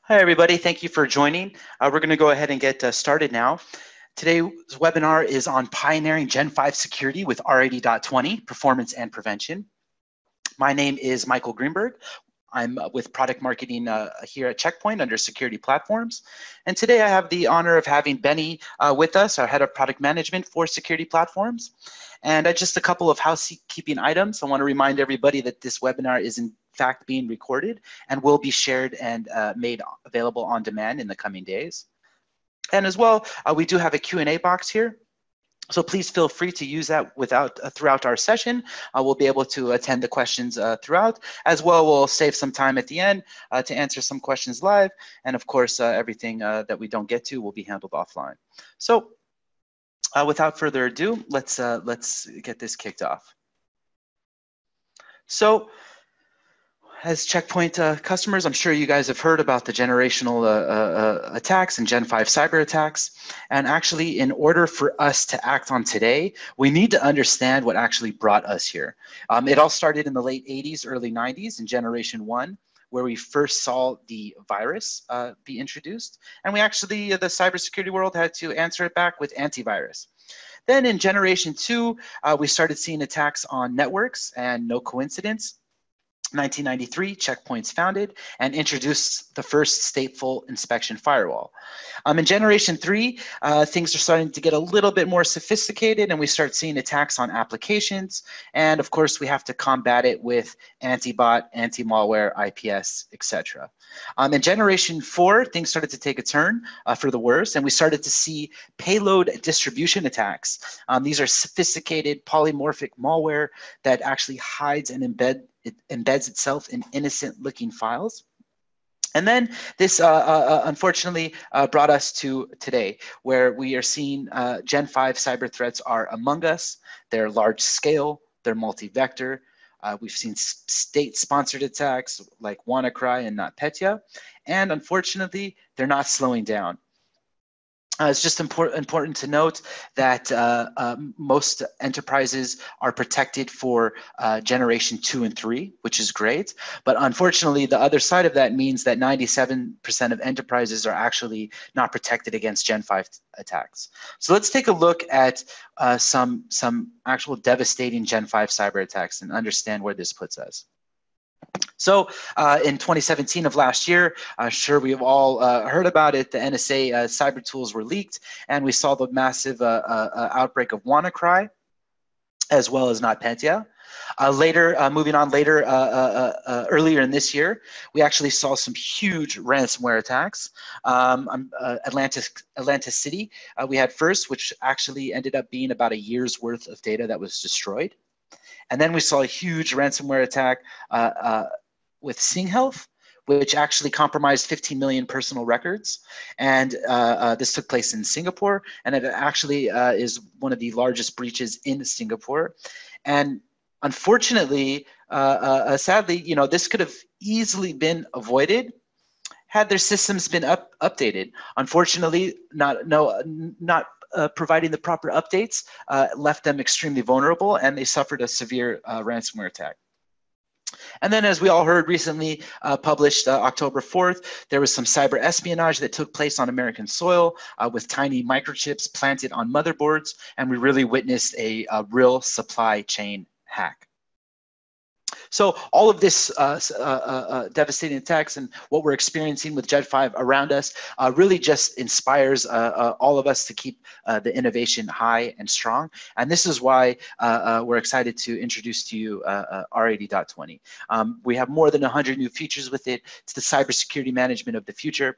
Hi, everybody. Thank you for joining. We're going to go ahead and get started now. Today's webinar is on pioneering Gen 5 security with R80.20, performance and prevention. My name is Michael Greenberg. I'm with product marketing here at Checkpoint under security platforms. And today I have the honor of having Benny with us, our head of product management for security platforms. And just a couple of housekeeping items. I want to remind everybody that this webinar is in fact being recorded and will be shared and made available on demand in the coming days. And as well, we do have a Q&A box here. So please feel free to use that throughout our session. We'll be able to attend the questions throughout. As well, we'll save some time at the end to answer some questions live. And of course, everything that we don't get to will be handled offline. So without further ado, let's get this kicked off. So, as Checkpoint customers, I'm sure you guys have heard about the generational attacks and Gen 5 cyber attacks. And actually, in order for us to act on today, we need to understand what actually brought us here. It all started in the late 80s, early 90s in Generation 1, where we first saw the virus be introduced. And we actually, the cybersecurity world had to answer it back with antivirus. Then in Generation 2, we started seeing attacks on networks, and no coincidence, 1993, Checkpoint's founded and introduced the first stateful inspection firewall. In Generation 3, things are starting to get a little bit more sophisticated, and we start seeing attacks on applications. And of course, we have to combat it with anti-bot, anti-malware, IPS, etc. In Generation 4, things started to take a turn for the worse, and we started to see payload distribution attacks. These are sophisticated polymorphic malware that actually hides and embeds itself in innocent-looking files. And then this unfortunately brought us to today, where we are seeing Gen 5 cyber threats are among us. They're large scale, they're multi-vector. We've seen state-sponsored attacks like WannaCry and NotPetya. And unfortunately, they're not slowing down. It's just important to note that most enterprises are protected for Generation 2 and 3, which is great. But unfortunately, the other side of that means that 97% of enterprises are actually not protected against Gen 5 attacks. So let's take a look at some actual devastating Gen 5 cyber attacks and understand where this puts us. So in 2017 of last year, I'm sure we've all heard about it. The NSA cyber tools were leaked, and we saw the massive outbreak of WannaCry, as well as NotPetya. Earlier in this year, we actually saw some huge ransomware attacks. Atlanta City, we had first, which actually ended up being about a year's worth of data that was destroyed. And then we saw a huge ransomware attack with SingHealth, which actually compromised 15 million personal records. And this took place in Singapore, and it actually is one of the largest breaches in Singapore. And unfortunately, sadly, this could have easily been avoided had their systems been updated. Unfortunately, not providing the proper updates left them extremely vulnerable, and they suffered a severe ransomware attack. And then, as we all heard recently, published October 4th, there was some cyber espionage that took place on American soil with tiny microchips planted on motherboards, and we really witnessed a real supply chain hack. So all of this devastating attacks and what we're experiencing with Gen 5 around us really just inspires all of us to keep the innovation high and strong. And this is why we're excited to introduce to you R80.20. We have more than 100 new features with it. It's the cybersecurity management of the future,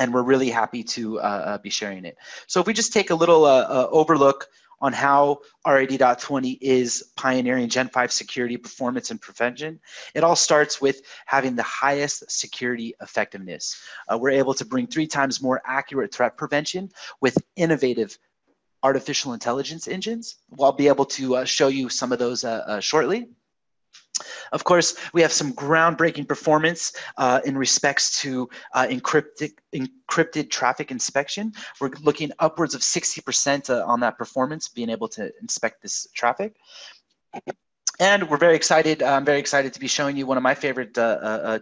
and we're really happy to be sharing it. So if we just take a little overlook on how R80.20 is pioneering Gen 5 security, performance, and prevention. It all starts with having the highest security effectiveness. We're able to bring 3 times more accurate threat prevention with innovative artificial intelligence engines. I'll be able to show you some of those shortly. Of course, we have some groundbreaking performance in respects to encrypted traffic inspection. We're looking upwards of 60% on that performance, being able to inspect this traffic. And we're very excited. I'm very excited to be showing you one of my favorite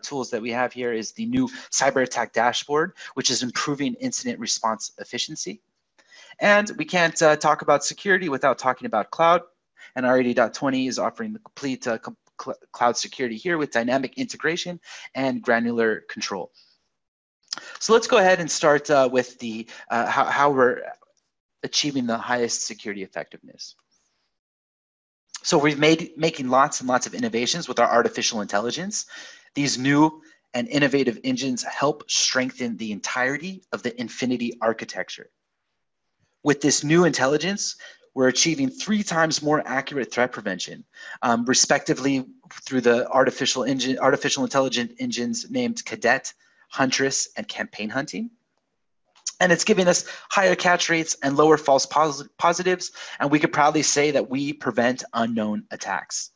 tools that we have here is the new cyber attack dashboard, which is improving incident response efficiency. And we can't talk about security without talking about cloud. And R80.20 is offering the complete cloud security here with dynamic integration and granular control. So let's go ahead and start with the how we're achieving the highest security effectiveness. So we've making lots and lots of innovations with our artificial intelligence. These new and innovative engines help strengthen the entirety of the Infinity architecture. With this new intelligence, we're achieving 3 times more accurate threat prevention, respectively through the artificial intelligence engines named Cadet, Huntress, and Campaign Hunting. And it's giving us higher catch rates and lower false positives, and we could proudly say that we prevent unknown attacks.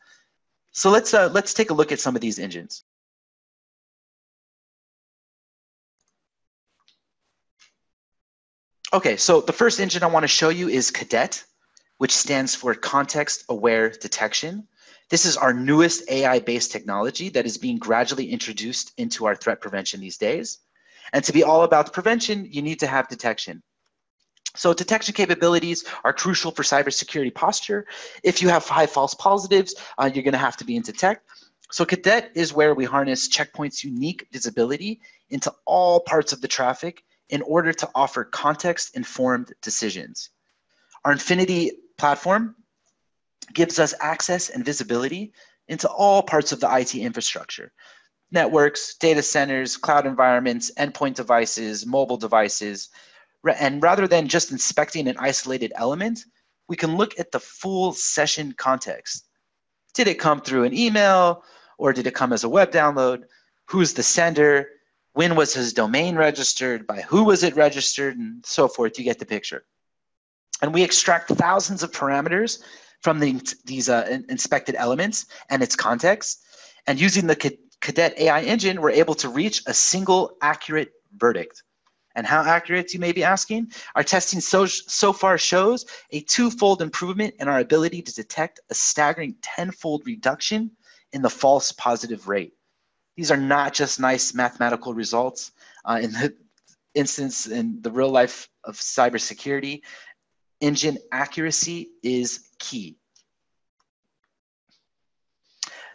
So let's take a look at some of these engines. Okay, so the first engine I want to show you is Cadet, which stands for Context-Aware Detection. This is our newest AI-based technology that is being gradually introduced into our threat prevention these days. And to be all about prevention, you need to have detection. So detection capabilities are crucial for cybersecurity posture. If you have high false positives, you're going to have to be in detect. So Cadet is where we harness Checkpoint's unique visibility into all parts of the traffic in order to offer context-informed decisions. Our Infinity platform gives us access and visibility into all parts of the IT infrastructure: networks, data centers, cloud environments, endpoint devices, mobile devices. And rather than just inspecting an isolated element, we can look at the full session context. Did it come through an email, or did it come as a web download? Who's the sender? When was his domain registered? By who was it registered? And so forth. You get the picture. And we extract thousands of parameters from these inspected elements and its context. And using the Cadet AI engine, we're able to reach a single accurate verdict. And how accurate, you may be asking? Our testing so far shows a 2-fold improvement in our ability to detect a staggering 10-fold reduction in the false positive rate. These are not just nice mathematical results. In the instance, in the real life of cybersecurity, engine accuracy is key.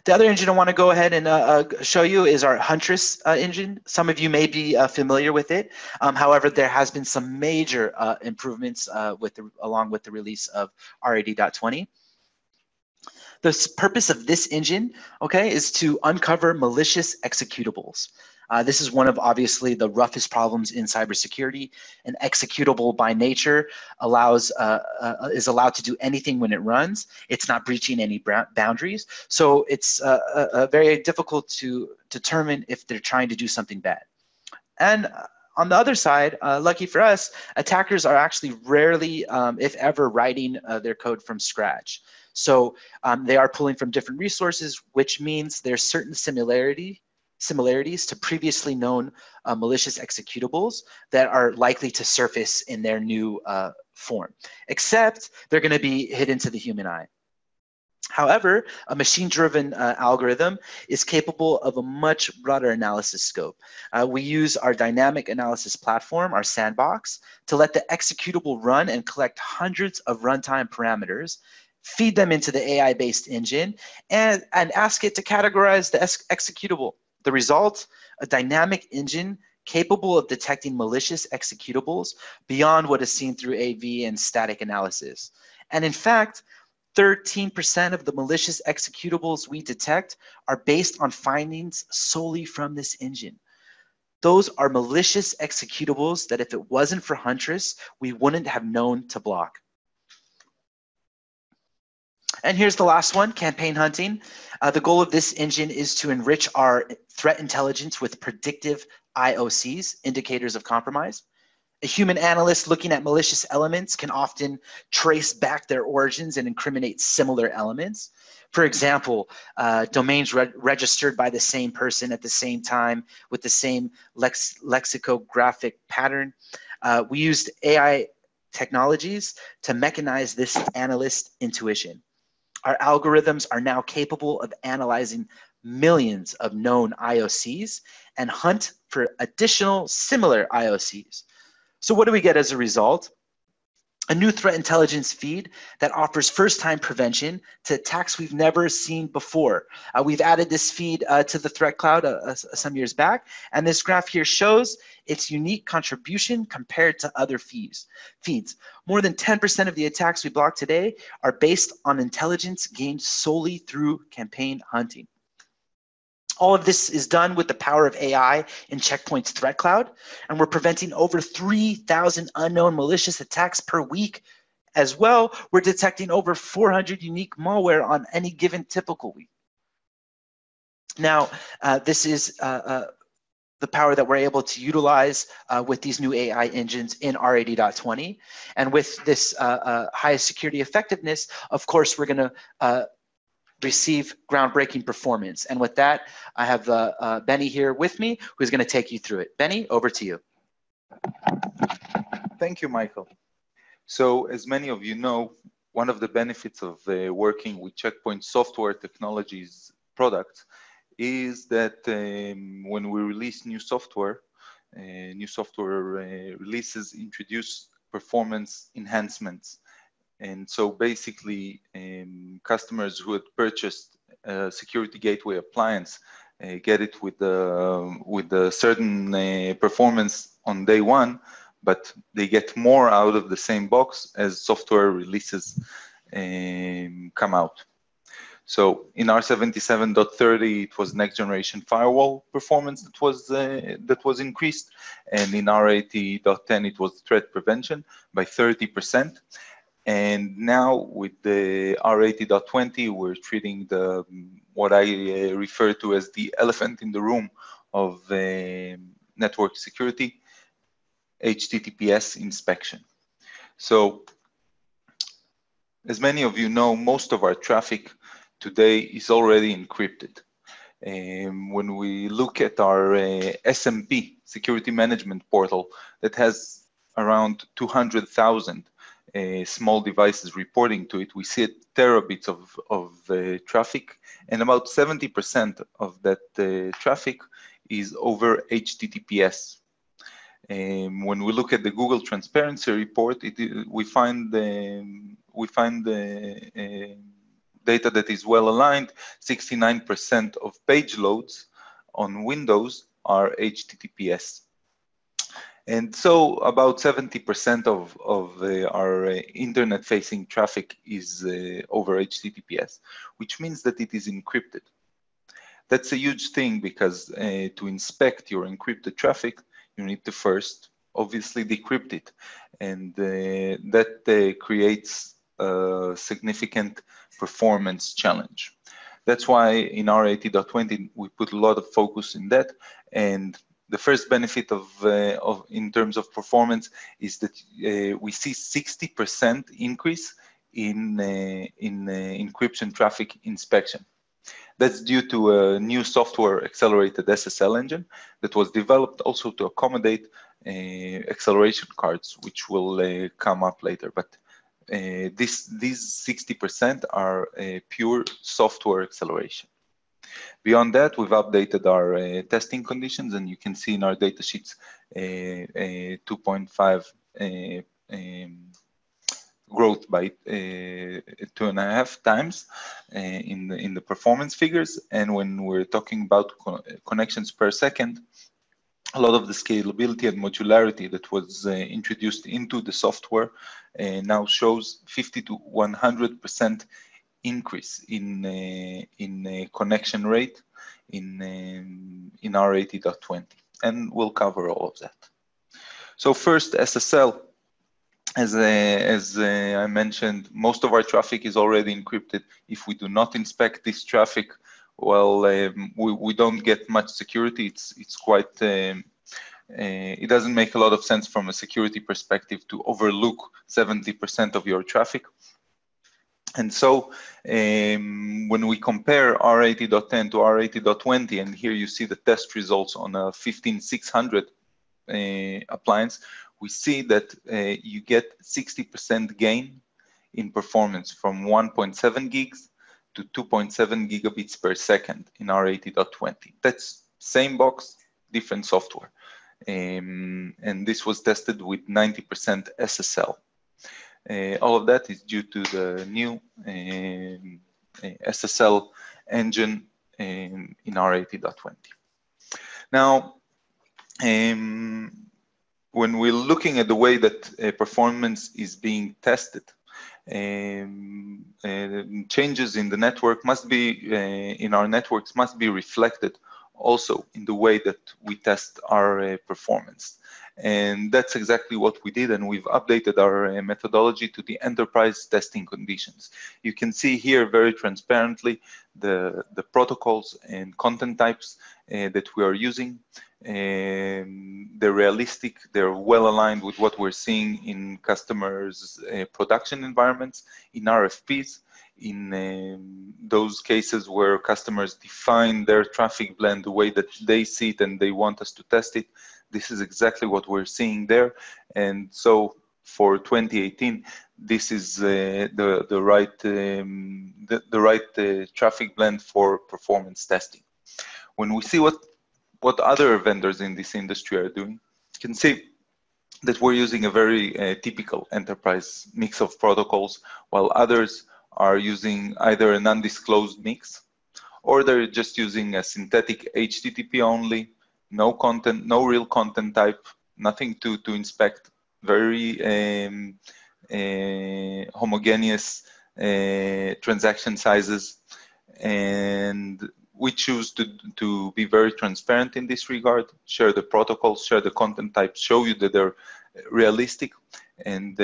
The other engine I want to go ahead and show you is our Huntress engine. Some of you may be familiar with it. However, there has been some major improvements along with the release of R80.20. The purpose of this engine, okay, is to uncover malicious executables. This is one of obviously the roughest problems in cybersecurity. An executable by nature is allowed to do anything when it runs. It's not breaching any boundaries. So it's very difficult to determine if they're trying to do something bad. And on the other side, lucky for us, attackers are actually rarely, if ever, writing their code from scratch. So they are pulling from different resources, which means there's certain similarities to previously known malicious executables that are likely to surface in their new form, except they're going to be hidden to the human eye. However, a machine-driven algorithm is capable of a much broader analysis scope. We use our dynamic analysis platform, our sandbox, to let the executable run and collect hundreds of runtime parameters, feed them into the AI-based engine, and ask it to categorize the executable. The result, a dynamic engine capable of detecting malicious executables beyond what is seen through AV and static analysis. And in fact, 13% of the malicious executables we detect are based on findings solely from this engine. Those are malicious executables that if it wasn't for Huntress, we wouldn't have known to block. And here's the last one, campaign hunting. The goal of this engine is to enrich our threat intelligence with predictive IOCs, indicators of compromise. A human analyst looking at malicious elements can often trace back their origins and incriminate similar elements. For example, domains registered by the same person at the same time with the same lexicographic pattern. We used AI technologies to mechanize this analyst intuition. Our algorithms are now capable of analyzing millions of known IOCs and hunt for additional similar IOCs. So what do we get as a result? A new threat intelligence feed that offers first-time prevention to attacks we've never seen before. We've added this feed to the threat cloud some years back, and this graph here shows its unique contribution compared to other feeds. More than 10% of the attacks we block today are based on intelligence gained solely through campaign hunting. All of this is done with the power of AI in Checkpoint's threat cloud, and we're preventing over 3,000 unknown malicious attacks per week. As well, we're detecting over 400 unique malware on any given typical week. Now, this is the power that we're able to utilize with these new AI engines in R80.20. And with this highest security effectiveness, of course, we're going to receive groundbreaking performance. And with that, I have Benny here with me, who's going to take you through it. Benny, over to you. Thank you, Michael. So as many of you know, one of the benefits of working with Checkpoint software technologies products is that when we release new software releases introduce performance enhancements. And so basically, customers who had purchased a security gateway appliance get it with a certain performance on day one, but they get more out of the same box as software releases come out. So in R77.30, it was next generation firewall performance that was increased, and in R80.10, it was threat prevention by 30%. And now with the R80.20, we're treating what I refer to as the elephant in the room of network security, HTTPS inspection. So as many of you know, most of our traffic today is already encrypted. When we look at our SMP, Security Management Portal, that has around 200,000 small devices reporting to it, we see terabits of traffic, and about 70% of that traffic is over HTTPS. When we look at the Google Transparency Report, we find data that is well aligned. 69% of page loads on Windows are HTTPS. And so about 70% of our internet-facing traffic is over HTTPS, which means that it is encrypted. That's a huge thing because to inspect your encrypted traffic, you need to first obviously decrypt it. And that creates a significant performance challenge. That's why in R80.20, we put a lot of focus in that. And the first benefit in terms of performance is that we see 60% increase in encryption traffic inspection. That's due to a new software accelerated SSL engine that was developed also to accommodate acceleration cards, which will come up later. But these 60% are pure software acceleration. Beyond that, we've updated our testing conditions, and you can see in our data sheets 2.5 growth by 2.5 times in the performance figures. And when we're talking about connections per second, a lot of the scalability and modularity that was introduced into the software now shows 50 to 100% increase in connection rate in R80.20, and we'll cover all of that. So first, SSL. As I mentioned, most of our traffic is already encrypted. If we do not inspect this traffic, well, we don't get much security. It's quite, it doesn't make a lot of sense from a security perspective to overlook 70% of your traffic. And so when we compare R80.10 to R80.20, and here you see the test results on a 15600 appliance, we see that you get 60% gain in performance from 1.7 gigs to 2.7 gigabits per second in R80.20. That's same box, different software. And this was tested with 90% SSL. All of that is due to the new SSL engine in R80.20. Now, when we're looking at the way that performance is being tested, changes in the network must be, in our networks must be reflected also in the way that we test our performance. And that's exactly what we did, and we've updated our methodology to the enterprise testing conditions. You can see here very transparently the protocols and content types that we are using. They're realistic, they're well aligned with what we're seeing in customers' production environments, in RFPs, in those cases where customers define their traffic blend the way that they see it and they want us to test it. This is exactly what we're seeing there. And so for 2018, this is the right traffic blend for performance testing. When we see what other vendors in this industry are doing, you can see that we're using a very typical enterprise mix of protocols, while others are using either an undisclosed mix, or they're just using a synthetic HTTP only, no content, no real content type, nothing to inspect, very homogeneous transaction sizes. And we choose to be very transparent in this regard, share the protocols, share the content types, show you that they're realistic and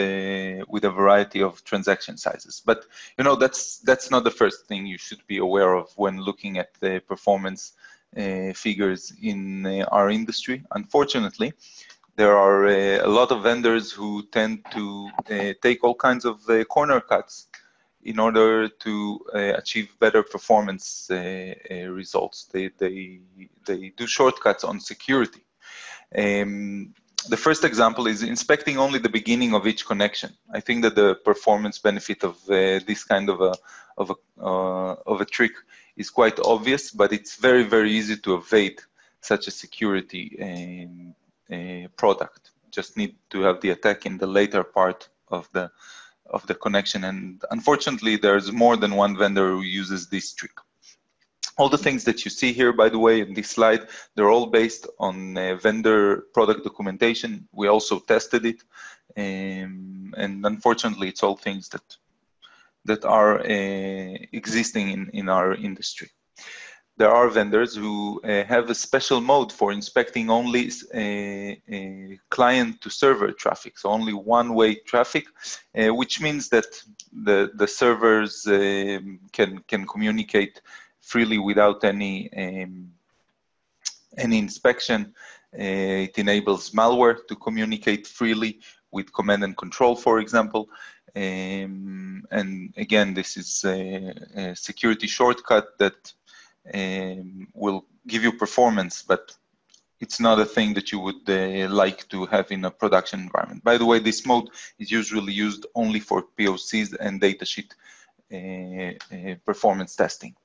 with a variety of transaction sizes. But you know, that's not the first thing you should be aware of when looking at the performance figures in our industry. Unfortunately, there are a lot of vendors who tend to take all kinds of corner cuts in order to achieve better performance results. They do shortcuts on security. The first example is inspecting only the beginning of each connection. I think that the performance benefit of this kind of a trick is quite obvious, but it's very, very easy to evade such a security product. Just need to have the attack in the later part of the connection. And unfortunately, there's more than one vendor who uses this trick. All the things that you see here, by the way, in this slide, they're all based on vendor product documentation. We also tested it. And unfortunately, it's all things that are existing in our industry. There are vendors who have a special mode for inspecting only client to server traffic, so only one-way traffic, which means that the servers can communicate freely without any inspection. It enables malware to communicate freely with command and control, for example. And again, this is a security shortcut that will give you performance, but it's not a thing that you would like to have in a production environment. By the way, this mode is usually used only for POCs and datasheet performance testing.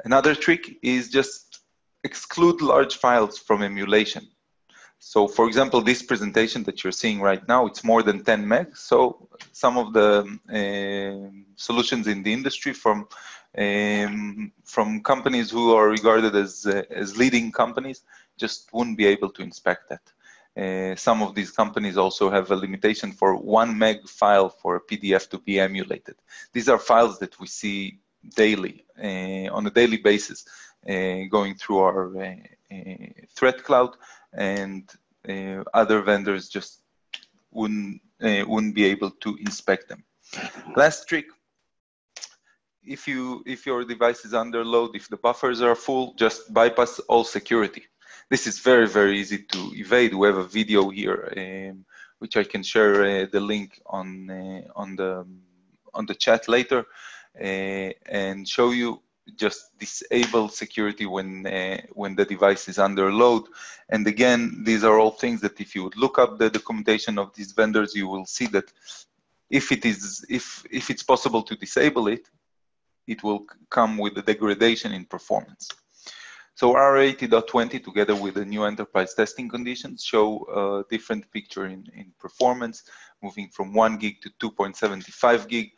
Another trick is just exclude large files from emulation. So for example, this presentation that you're seeing right now, it's more than 10 megs. So some of the solutions in the industry from companies who are regarded as leading companies just wouldn't be able to inspect that. Some of these companies also have a limitation for 1 meg file for a PDF to be emulated. These are files that we see daily, on a daily basis, going through our threat cloud, and other vendors just wouldn't be able to inspect them. Last trick: if your device is under load, if the buffers are full, just bypass all security. This is very, very easy to evade. We have a video here, which I can share the link on the chat later, and show you. Just disable security when the device is under load. And again, these are all things that if you would look up the documentation of these vendors, you will see that if it's possible to disable it, it will come with a degradation in performance. So R80.20 together with the new enterprise testing conditions show a different picture in performance, moving from 1 gig to 2.75 gig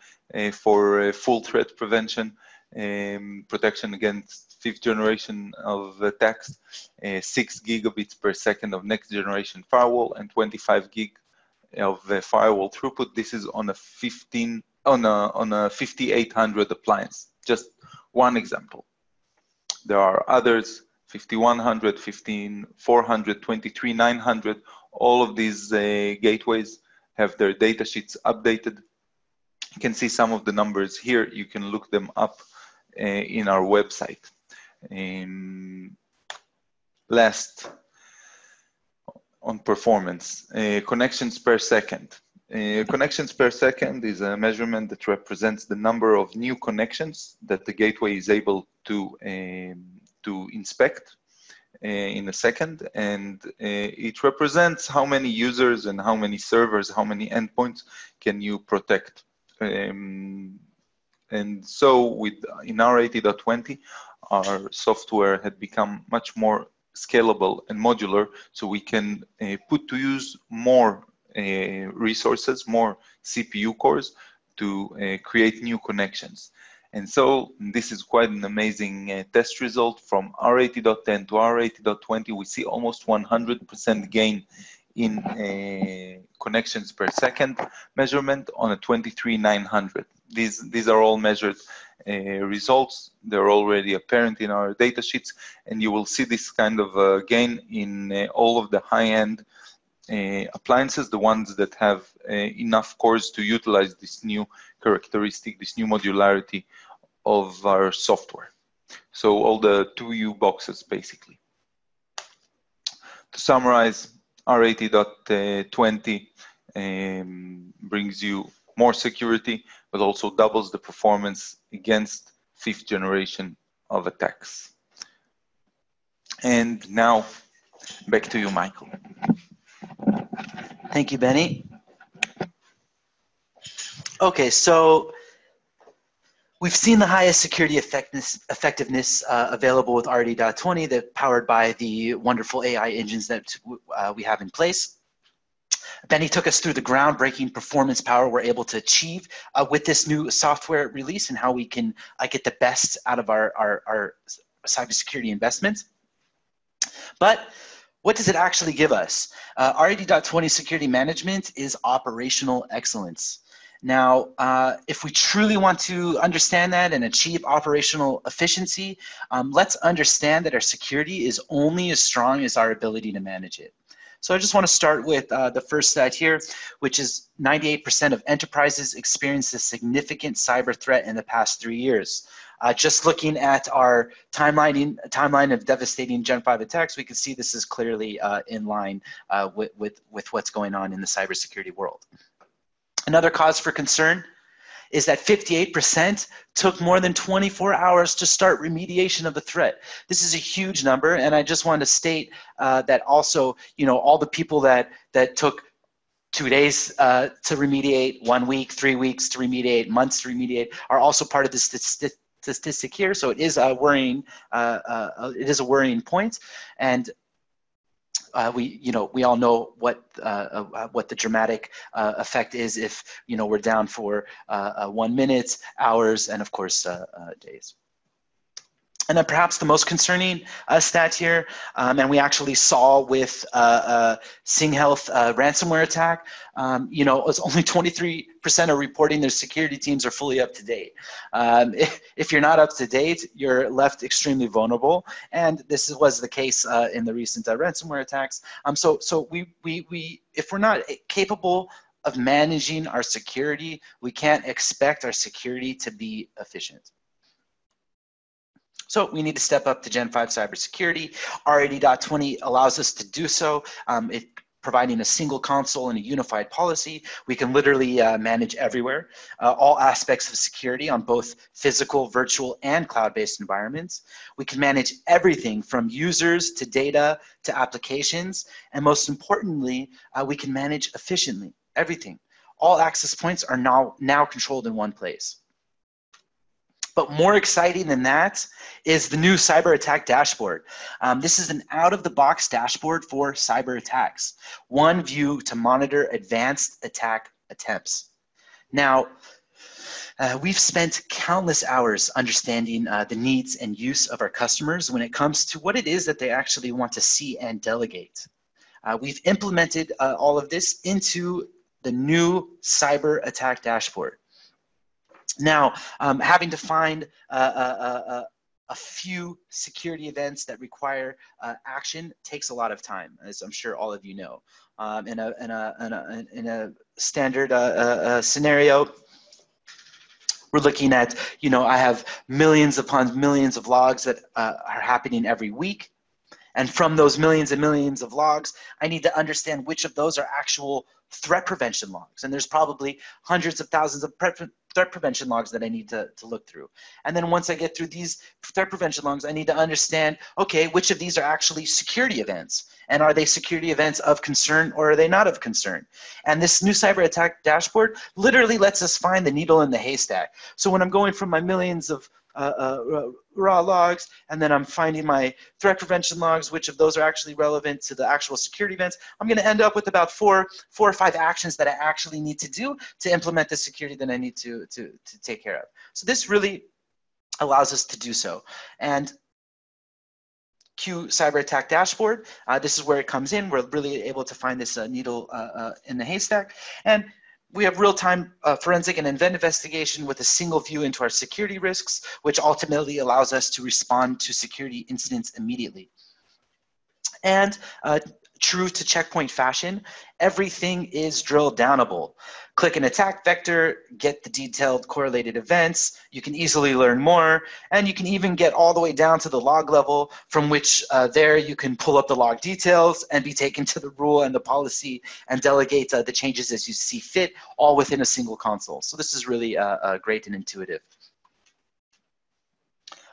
for full threat prevention, protection against 5th generation of attacks, 6 gigabits per second of next generation firewall, and 25 gig of firewall throughput. This is on a 5800 appliance. Just one example. There are others, 5100, 15400, 23900. All of these gateways have their data sheets updated. You can see some of the numbers here. You can look them up in our website. Last, on performance, connections per second. Connections per second is a measurement that represents the number of new connections that the gateway is able to inspect in a second, and it represents how many users and how many servers, how many endpoints can you protect. And so in R80.20, our software had become much more scalable and modular, so we can put to use more resources, more CPU cores to create new connections. And so this is quite an amazing test result. From R80.10 to R80.20, we see almost 100% gain in connections per second measurement on a 23900. These are all measured results. They're already apparent in our data sheets, and you will see this kind of gain in all of the high-end appliances, the ones that have enough cores to utilize this new characteristic, this new modularity of our software. So all the 2U boxes, basically. To summarize, R80.20 brings you more security, but also doubles the performance against 5th generation of attacks. And now, back to you, Michael. Thank you, Benny. Okay, so we've seen the highest security effectiveness available with R80.20, that powered by the wonderful AI engines that we have in place. Benny took us through the groundbreaking performance power we're able to achieve with this new software release, and how we can get the best out of our cybersecurity investments. But what does it actually give us? R80.20 security management is operational excellence. Now, if we truly want to understand that and achieve operational efficiency, let's understand that our security is only as strong as our ability to manage it. So I just want to start with the first stat here, which is 98% of enterprises experienced a significant cyber threat in the past 3 years. Just looking at our timeline of devastating Gen 5 attacks, we can see this is clearly in line with what's going on in the cybersecurity world. Another cause for concern is that 58% took more than 24 hours to start remediation of the threat. This is a huge number, and I just want to state that also, all the people that took 2 days to remediate, 1 week, 3 weeks to remediate, months to remediate, are also part of this statistic here. So it is a worrying point, and we all know what the dramatic effect is if we're down for 1 minute, hours, and of course days. And then perhaps the most concerning stat here, and we actually saw with Sing Health ransomware attack, it's only 23% are reporting their security teams are fully up to date. If you're not up to date, you're left extremely vulnerable, and this was the case in the recent ransomware attacks. So if we're not capable of managing our security, we can't expect our security to be efficient. So we need to step up to Gen 5 cybersecurity. R80.20 allows us to do so. Providing a single console and a unified policy, we can literally manage everywhere, all aspects of security on both physical, virtual, and cloud-based environments. We can manage everything from users to data to applications, and most importantly, we can manage efficiently everything. All access points are now controlled in one place. But more exciting than that is the new cyber attack dashboard. This is an out-of-the-box dashboard for cyber attacks. One view to monitor advanced attack attempts. Now, we've spent countless hours understanding the needs and use of our customers when it comes to what it is that they actually want to see and delegate. We've implemented all of this into the new cyber attack dashboard. Now, having to find a few security events that require action takes a lot of time, as I'm sure all of you know. In a standard scenario, we're looking at, I have millions upon millions of logs that are happening every week. And from those millions and millions of logs, I need to understand which of those are actual threat prevention logs. And there's probably hundreds of thousands of threat prevention logs that I need to look through. And then once I get through these threat prevention logs, I need to understand, okay, which of these are actually security events? And are they security events of concern, or are they not of concern? And this new cyber attack dashboard literally lets us find the needle in the haystack. So when I'm going from my millions of raw logs, and then I'm finding my threat prevention logs, which of those are actually relevant to the actual security events, I'm going to end up with about four or five actions that I actually need to do to implement the security that I need to take care of. So this really allows us to do so. And Q cyber attack dashboard, this is where it comes in. We're really able to find this needle in the haystack. And we have real-time forensic and event investigation with a single view into our security risks, which ultimately allows us to respond to security incidents immediately. And true to checkpoint fashion, everything is drill downable. Click an attack vector, get the detailed correlated events. You can easily learn more, and you can even get all the way down to the log level, from which there you can pull up the log details and be taken to the rule and the policy and delegate the changes as you see fit, all within a single console. So this is really great and intuitive.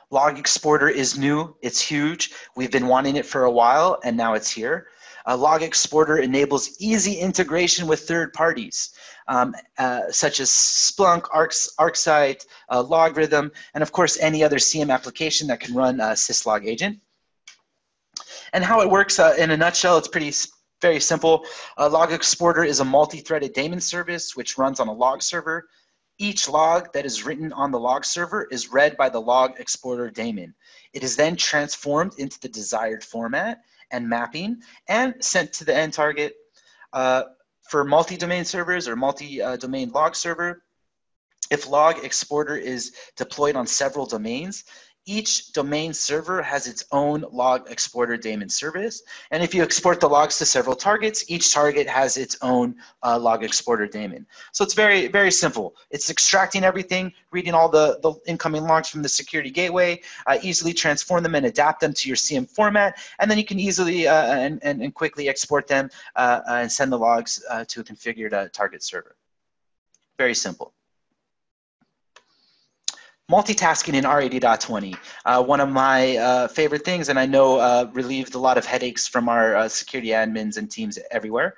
Log Exporter is new, it's huge. We've been wanting it for a while, and now it's here. Log Exporter enables easy integration with third parties, such as Splunk, ArcSight, Logarithm, and of course any other CM application that can run syslog agent. And how it works in a nutshell, it's very simple. Log Exporter is a multi-threaded daemon service which runs on a log server. Each log that is written on the log server is read by the Log Exporter daemon. It is then transformed into the desired format and mapping and sent to the end target. For multi-domain servers or multi-domain log server, if Log Exporter is deployed on several domains, each domain server has its own Log Exporter daemon service. And if you export the logs to several targets, each target has its own Log Exporter daemon. So it's very, very simple. It's extracting everything, reading all the incoming logs from the security gateway, easily transform them and adapt them to your CM format, and then you can easily and quickly export them and send the logs to a configured target server. Very simple. Multitasking in R80.20, one of my favorite things, and I know relieved a lot of headaches from our security admins and teams everywhere.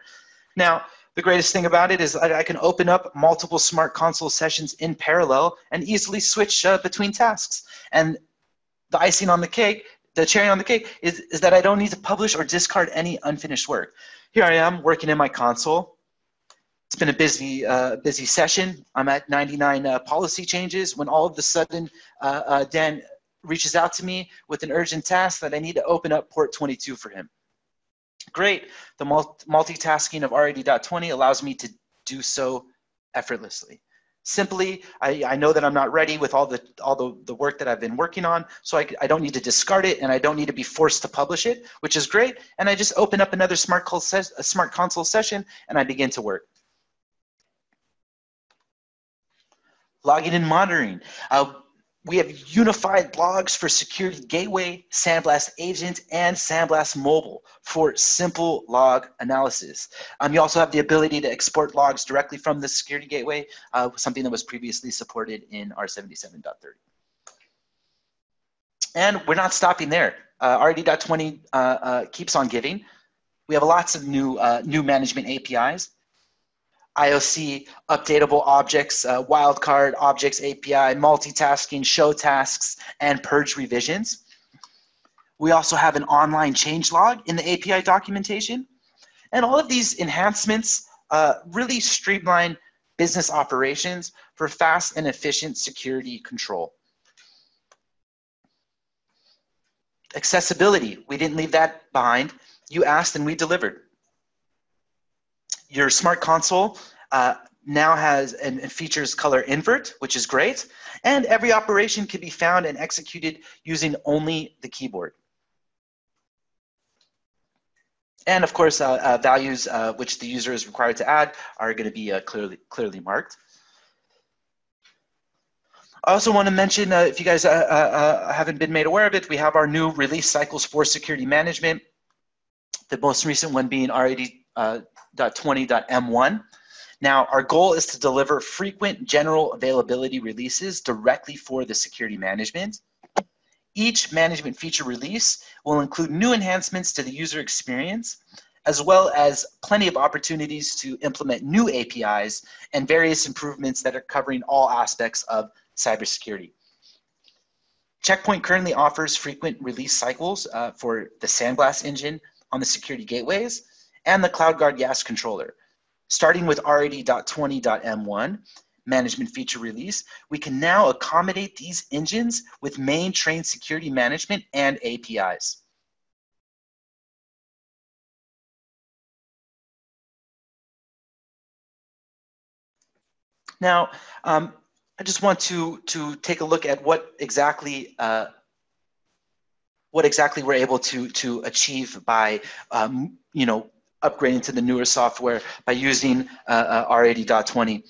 Now, the greatest thing about it is I can open up multiple Smart Console sessions in parallel and easily switch between tasks. And the icing on the cake, the cherry on the cake, is that I don't need to publish or discard any unfinished work. Here I am working in my console. It's been a busy session. I'm at 99 policy changes when all of a sudden Dan reaches out to me with an urgent task that I need to open up port 22 for him. Great. The multitasking of R80.20 allows me to do so effortlessly. Simply, I know that I'm not ready with all the work that I've been working on, so I don't need to discard it, and I don't need to be forced to publish it, which is great. And I just open up another Smart Console session, and I begin to work. Logging and monitoring. We have unified logs for Security Gateway, SandBlast Agent, and SandBlast Mobile for simple log analysis. You also have the ability to export logs directly from the Security Gateway, something that was previously supported in R77.30. And we're not stopping there. R80.20 keeps on giving. We have lots of new management APIs. IOC, updatable objects, wildcard objects API, multitasking, show tasks, and purge revisions. We also have an online changelog in the API documentation. And all of these enhancements really streamline business operations for fast and efficient security control. Accessibility, we didn't leave that behind. You asked and we delivered. Your smart console now has and features color invert, which is great. And every operation can be found and executed using only the keyboard. And of course, values which the user is required to add are going to be clearly marked. I also want to mention, if you guys haven't been made aware of it, we have our new release cycles for security management. The most recent one being R80.20.M1. Now, our goal is to deliver frequent general availability releases directly for the security management. Each management feature release will include new enhancements to the user experience, as well as plenty of opportunities to implement new APIs and various improvements that are covering all aspects of cybersecurity. Checkpoint currently offers frequent release cycles for the Sandblast engine on the security gateways and the CloudGuard YAS controller. Starting with R80.20.M1, management feature release, we can now accommodate these engines with main train security management and APIs. Now, I just want to take a look at what exactly we're able to achieve by upgrading to the newer software by using R80.20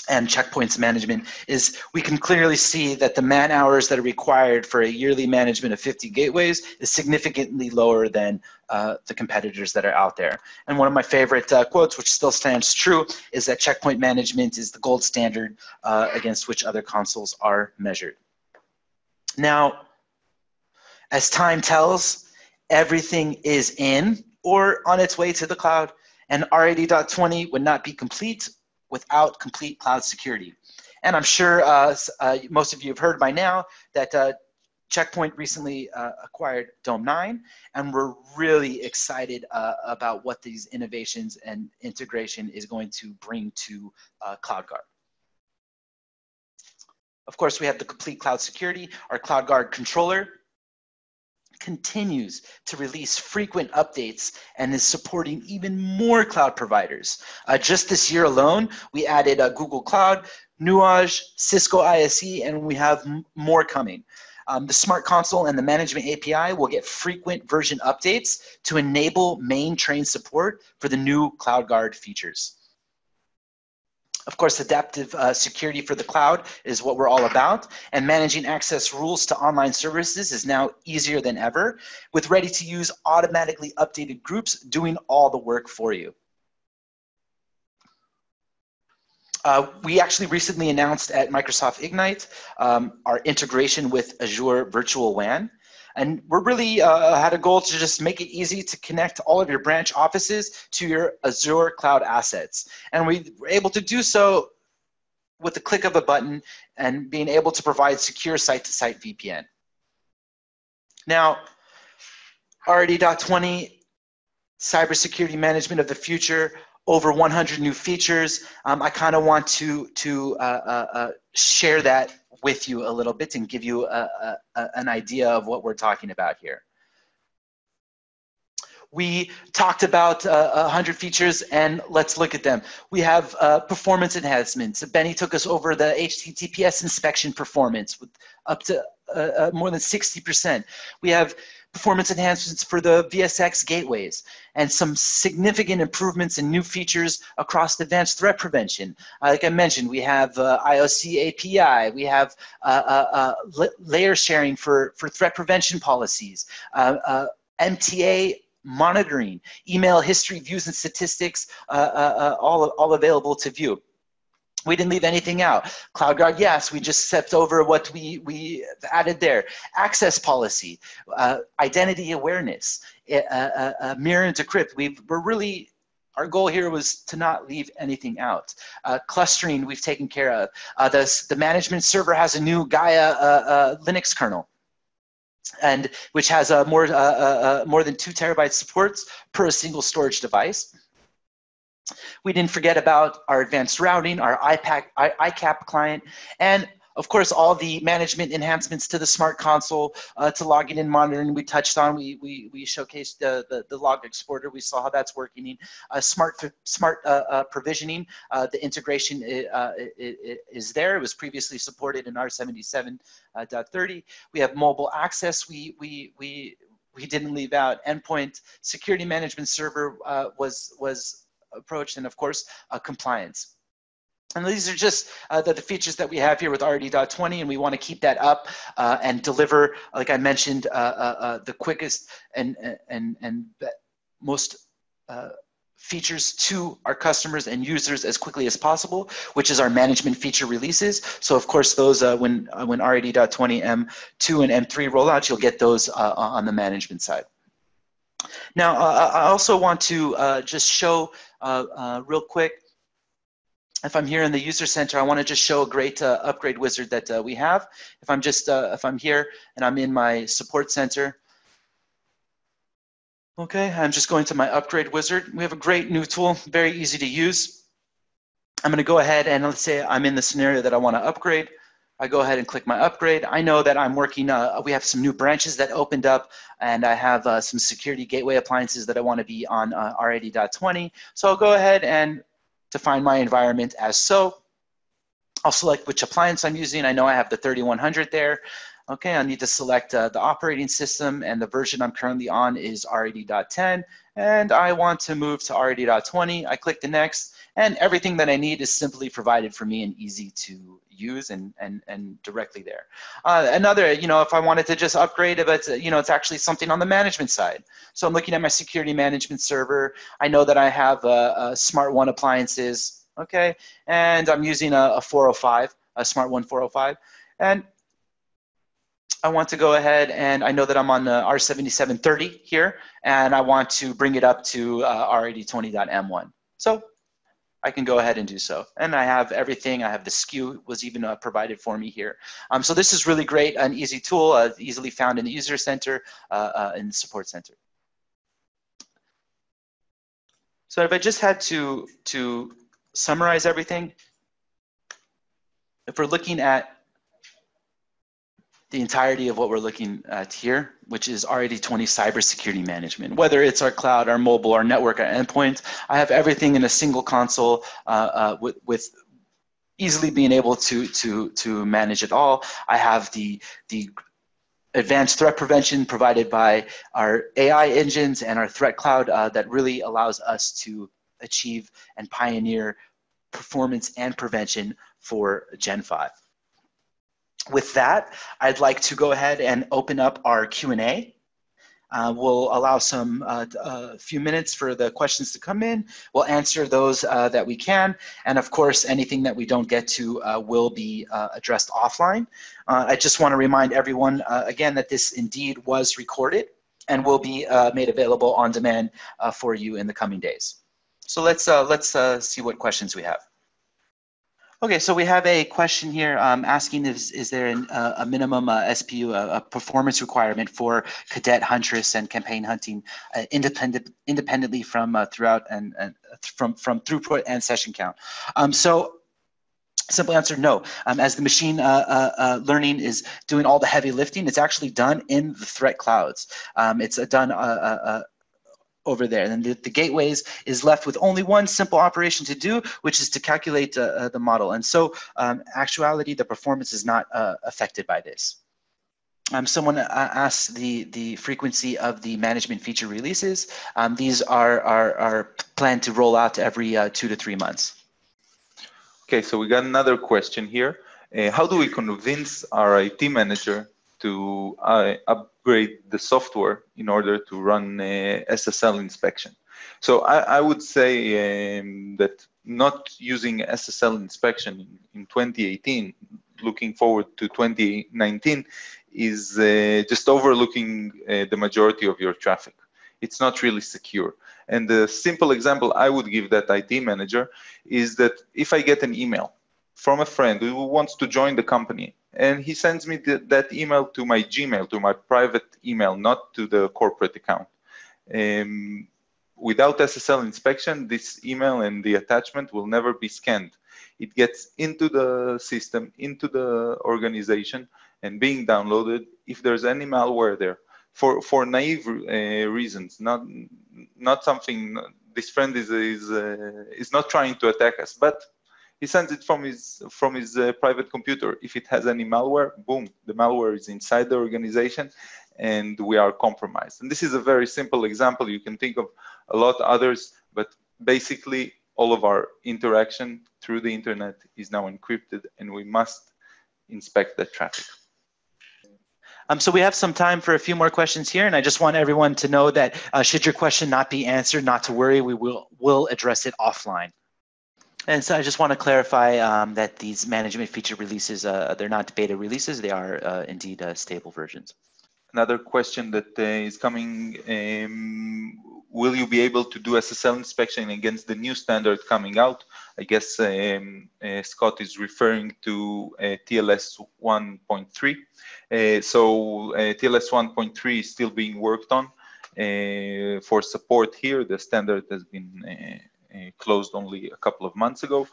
and checkpoints management. Is we can clearly see that the man hours that are required for a yearly management of 50 gateways is significantly lower than the competitors that are out there. And one of my favorite quotes, which still stands true, is that checkpoint management is the gold standard against which other consoles are measured. Now, as time tells, everything is in or on its way to the cloud, and R80.20 would not be complete without complete cloud security. And I'm sure most of you have heard by now that Checkpoint recently acquired Dome9, and we're really excited about what these innovations and integration is going to bring to CloudGuard. Of course, we have the complete cloud security. Our CloudGuard controller continues to release frequent updates and is supporting even more cloud providers. Just this year alone, we added Google Cloud, Nuage, Cisco ISE, and we have more coming. The Smart Console and the Management API will get frequent version updates to enable main train support for the new CloudGuard features. Of course, adaptive security for the cloud is what we're all about, and managing access rules to online services is now easier than ever, with ready-to-use automatically updated groups doing all the work for you. We actually recently announced at Microsoft Ignite our integration with Azure Virtual WAN. And we're really had a goal to just make it easy to connect all of your branch offices to your Azure cloud assets. And we were able to do so with the click of a button and being able to provide secure site-to-site VPN. Now, R80.20, cybersecurity management of the future, over 100 new features. I kind of want to share that with you a little bit and give you an idea of what we're talking about here. We talked about 100 features, and let's look at them. We have performance enhancements. Benny took us over the HTTPS inspection performance with up to more than 60%. We have performance enhancements for the VSX gateways and some significant improvements and new features across advanced threat prevention. Like I mentioned, we have IOC API, we have layer sharing for threat prevention policies, MTA monitoring, email history, views, and statistics, all available to view. We didn't leave anything out. CloudGuard, yes, we just stepped over what we added there. Access policy, identity awareness, mirror and decrypt. We're really Our goal here was to not leave anything out. Clustering, we've taken care of. The management server has a new Gaia Linux kernel, and which has more than 2 terabytes supports per single storage device. We didn't forget about our advanced routing, our ICAP client, and of course, all the management enhancements to the smart console, to logging and monitoring. We touched on. We showcased the log exporter. We saw how that's working. Smart provisioning. The integration is there. It was previously supported in R77.20. We have mobile access. We didn't leave out. Endpoint security management server was approached, and of course, compliance. And these are just the features that we have here with R80.20, and we want to keep that up and deliver, like I mentioned, the quickest and most features to our customers and users as quickly as possible, which is our management feature releases. So of course, those when R80.20 M2 and M3 roll out, you'll get those on the management side. Now, I also want to just show real quick. If I'm here in the user center, I want to just show a great upgrade wizard that we have. If I'm here and I'm in my support center, okay, I'm just going to my upgrade wizard. We have a great new tool, very easy to use. I'm going to go ahead and let's say I'm in the scenario that I want to upgrade. I go ahead and click my upgrade. I know that I'm working, we have some new branches that opened up, and I have some security gateway appliances that I want to be on R80.20. So I'll go ahead and define my environment as so. I'll select which appliance I'm using. I know I have the 3100 there. Okay, I need to select the operating system, and the version I'm currently on is R80.10, and I want to move to R80.20. I click the next, and everything that I need is simply provided for me and easy to use and directly there. Another, if I wanted to just upgrade it, but it's actually something on the management side. So I'm looking at my security management server. I know that I have Smart One appliances, okay, and I'm using a 405, a Smart One 405, and I want to go ahead and I know that I'm on the R77.30 here, and I want to bring it up to R80.20.M1. So I can go ahead and do so. And I have everything. I have the SKU was even provided for me here. So this is really great, an easy tool, easily found in the user center, in the support center. So if I just had to summarize everything, if we're looking at the entirety of what we're looking at here, which is R80.20 cybersecurity management, whether it's our cloud, our mobile, our network, our endpoint, I have everything in a single console with easily being able to manage it all. I have the advanced threat prevention provided by our AI engines and our threat cloud that really allows us to achieve and pioneer performance and prevention for Gen 5. With that, I'd like to go ahead and open up our Q&A. We'll allow a few minutes for the questions to come in. We'll answer those that we can. And of course, anything that we don't get to will be addressed offline. I just want to remind everyone again that this indeed was recorded and will be made available on demand for you in the coming days. So let's see what questions we have. Okay, so we have a question here asking is there a minimum SPU, a performance requirement for cadet huntress and campaign hunting independently from throughout and from throughput and session count? So simple answer, no. As the machine learning is doing all the heavy lifting, it's actually done in the threat clouds. It's done over there. And the gateways is left with only one simple operation to do, which is to calculate the model. And so actuality, the performance is not affected by this. Someone asked the frequency of the management feature releases. These are planned to roll out every 2 to 3 months. Okay, so we got another question here. How do we convince our IT manager to upgrade the software in order to run SSL inspection? So I would say that not using SSL inspection in 2018, looking forward to 2019, is just overlooking the majority of your traffic. it's not really secure. And the simple example I would give that IT manager is that if I get an email from a friend who wants to join the company, and he sends me that email to my Gmail, to my private email, not to the corporate account. Without SSL inspection, this email and the attachment will never be scanned. It gets into the system, into the organization, and being downloaded if there's any malware there. For naive reasons, not something. This friend is not trying to attack us, but he sends it from his private computer. If it has any malware, boom, the malware is inside the organization, and we are compromised. And this is a very simple example. You can think of a lot others, but basically all of our interaction through the internet is now encrypted, and we must inspect that traffic. So we have some time for a few more questions here, and I just want everyone to know that should your question not be answered, not to worry, we will address it offline. And so I just want to clarify that these management feature releases, they're not beta releases, they are indeed stable versions. Another question that is coming, will you be able to do SSL inspection against the new standard coming out? I guess Scott is referring to TLS 1.3. So TLS 1.3 is still being worked on for support here. The standard has been closed only a couple of months ago.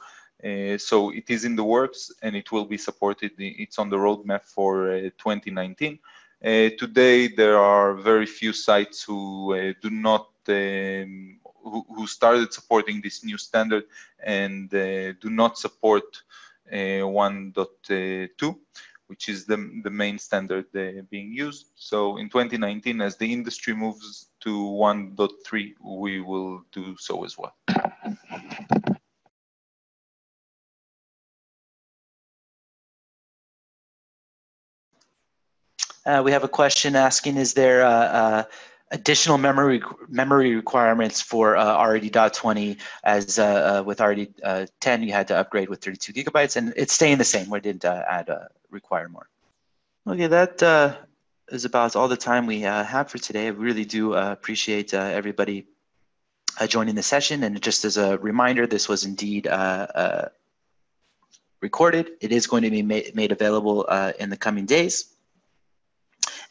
So it is in the works, and it will be supported. It's on the roadmap for 2019. Today, there are very few sites who do not, who started supporting this new standard and do not support 1.2, which is the main standard being used. So in 2019, as the industry moves to 1.3, we will do so as well. We have a question asking, is there additional memory requirements for R80.20 as with R80.10 you had to upgrade with 32 gigabytes, and it's staying the same. We didn't require more. Okay, that is about all the time we have for today. I really do appreciate everybody joining the session, and just as a reminder, this was indeed recorded. It is going to be made available in the coming days.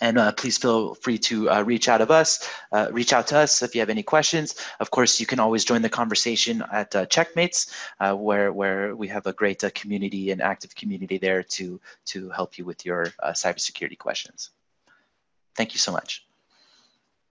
And please feel free to reach out to us if you have any questions. Of course, you can always join the conversation at Checkmates, where we have a great community and active community there to help you with your cybersecurity questions. Thank you so much.